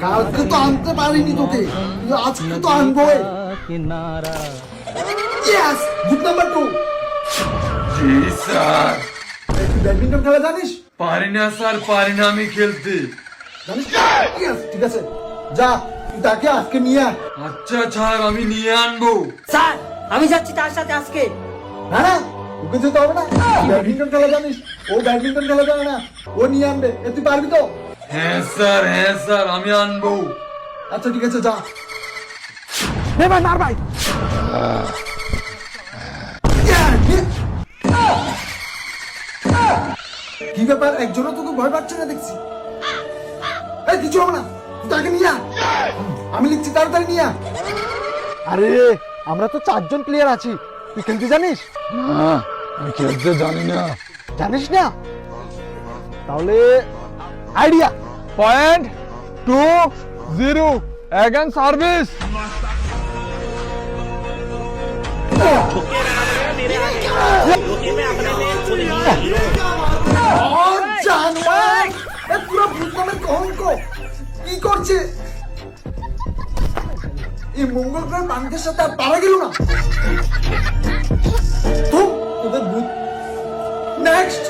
কালকে তো আনতে পারিনি তোকে, কিন্তু আজকে তো আনবোই। Yes, good number 2। জি স্যার। তুই ব্যাডমিন্টন খেলা জানিস? পারি না স্যার, পারি না আমি খেলতে। জানিস? ইয়েস, ঠিক আছে, যা তুই তাকে আজকে নিয়ে আয়। আচ্ছা স্যার, আমি নিয়ে আনবো। স্যার আমি যাচ্ছি তার সাথে আজকে। না না, ওকে যেতে হবে না। ব্যাডমিন্টন খেলা জানিস, ও ব্যাডমিন্টন খেলা জানে না, ও নিয়ে আনবে। তুই পারবি তো? হ্যাঁ স্যার, আমি আনবো। আচ্ছা ঠিক আছে, যা। ভাই মার ভাই। কি ব্যাপার, একজনও তোকে ভয় পাচ্ছে না দেখছি। এই কিছু হবে না, তুই তাকে নিয়ে আয়। আমি লিখছি, তাড়াতাড়ি নিয়ে আয়। আরে আমরা তো 4 জন প্লেয়ার আছি, তুই খেলতে জানিস? না, আমি খেলতে জানি না। জানিস না? তাহলে আইডিয়া। Point 2-0 again service. জানোয়ার, এ পুরো ভূতনামের কলঙ্ক কি করছে? এই মঙ্গল গ্রহের মানুষের সাথে আর পারা গেল না। তোদের ভূত নেক্সট।